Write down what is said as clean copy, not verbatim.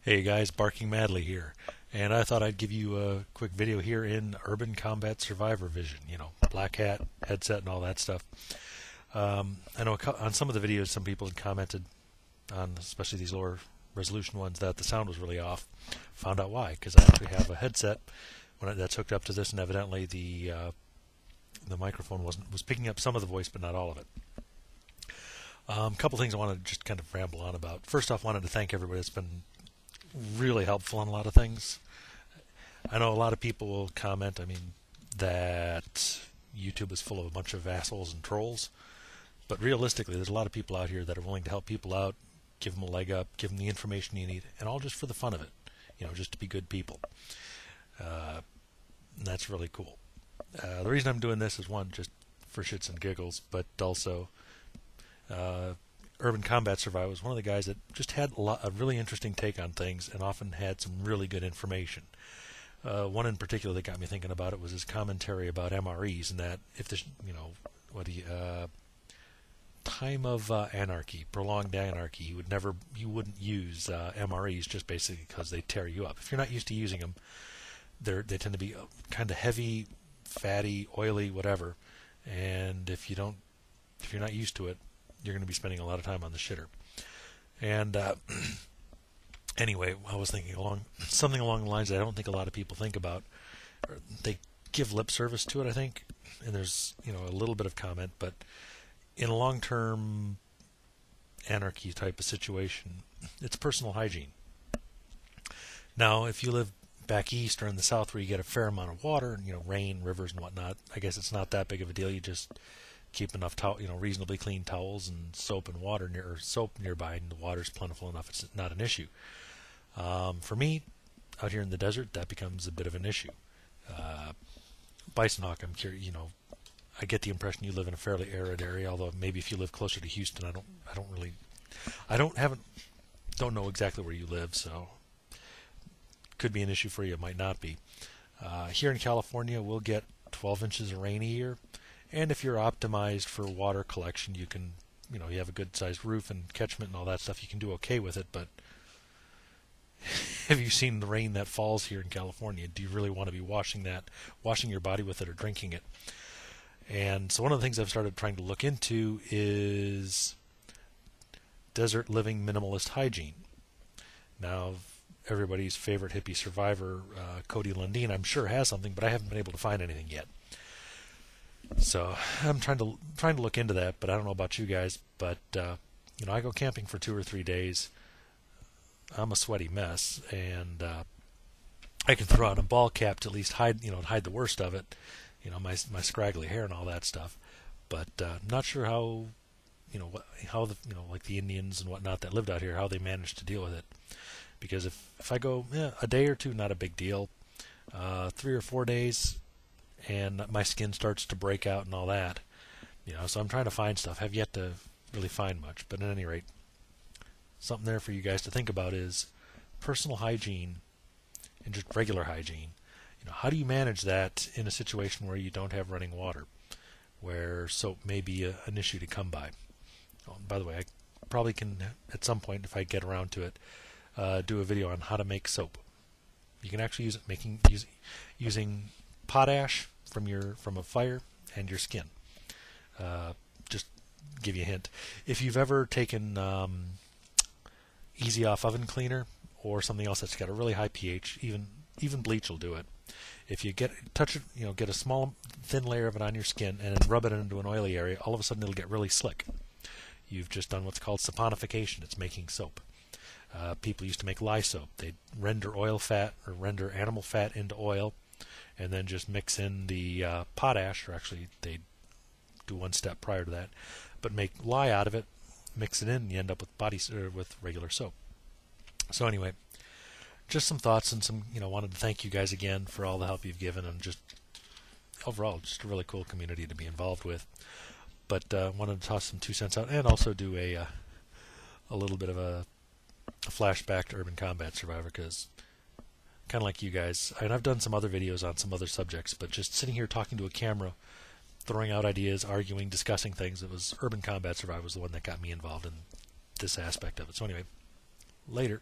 Hey guys, Barking Madly here, and I thought I'd give you a quick video here in Urban Combat Survivor Vision. You know, black hat, headset, and all that stuff. I know on some of the videos, some people had commented on, especially these lower resolution ones, that the sound was really off. Found out why, because I actually have a headset that's hooked up to this, and evidently the microphone was picking up some of the voice, but not all of it. A couple things I want to just kind of ramble on about. First off, wanted to thank everybody that's been really helpful on a lot of things. I know a lot of people will comment, that YouTube is full of a bunch of assholes and trolls, but realistically, there's a lot of people out here that are willing to help people out, give them a leg up, give them the information you need, and all just for the fun of it, just to be good people. And that's really cool. The reason I'm doing this is, one, just for shits and giggles, but also Urban Combat Survivor was one of the guys that just had a really interesting take on things and often had some really good information. One in particular that got me thinking about it was his commentary about MREs, and that if this, time of anarchy, prolonged anarchy, you wouldn't use MREs just basically because they tear you up. If you're not used to using them, they tend to be kind of heavy, fatty, oily, whatever. And if you're not used to it, you're going to be spending a lot of time on the shitter. And anyway, I was thinking something along the lines that I don't think a lot of people think about. They give lip service to it, I think, and there's a little bit of comment, but in a long-term anarchy type of situation, it's personal hygiene. Now, if you live back east or in the south where you get a fair amount of water, rain, rivers, and whatnot, I guess it's not that big of a deal. You just keep enough reasonably clean towels and soap and water soap nearby, and the water's plentiful enough. It's not an issue. For me, out here in the desert, that becomes a bit of an issue. Bison hawk, I'm curious. I get the impression you live in a fairly arid area. Although maybe if you live closer to Houston, don't know exactly where you live, so could be an issue for you. It might not be. Here in California, we'll get 12 inches of rain a year. And if you're optimized for water collection, you can, you have a good-sized roof and catchment and all that stuff, you can do okay with it. But have you seen the rain that falls here in California? Do you really want to be washing your body with it or drinking it? And so one of the things I've started trying to look into is desert living minimalist hygiene. Now, everybody's favorite hippie survivor, Cody Lundeen, I'm sure has something, but I haven't been able to find anything yet. So I'm trying to look into that, but I don't know about you guys. But I go camping for 2 or 3 days. I'm a sweaty mess, and I can throw out a ball cap to at least hide the worst of it, my scraggly hair and all that stuff. But I'm not sure how like the Indians and whatnot that lived out here, how they managed to deal with it. Because if I go a day or two, not a big deal. 3 or 4 days, and my skin starts to break out and all that, so I'm trying to find stuff. Have yet to really find much, but at any rate, something there for you guys to think about is personal hygiene and just regular hygiene. How do you manage that in a situation where you don't have running water, where soap may be an issue to come by? Oh, by the way, I probably can, at some point, if I get around to it, do a video on how to make soap. You can actually use it using potash from a fire and your skin. Just give you a hint. If you've ever taken Easy Off oven cleaner or something else that's got a really high pH, even bleach will do it. If you get a small thin layer of it on your skin and then rub it into an oily area, all of a sudden it'll get really slick. You've just done what's called saponification. It's making soap. People used to make lye soap. They'd render animal fat into oil, and then just mix in the potash, or actually they'd do one step prior to that, but make lye out of it, mix it in, and you end up with regular soap. So anyway, just some thoughts and some, wanted to thank you guys again for all the help you've given, and just overall, just a really cool community to be involved with. But wanted to toss some 2 cents out, and also do a little bit of a flashback to Urban Combat Survivor, because kind of like you guys, and I've done some other videos on some other subjects, but just sitting here talking to a camera, throwing out ideas, arguing, discussing things, it was Urban Combat Survivor was the one that got me involved in this aspect of it. So anyway, later.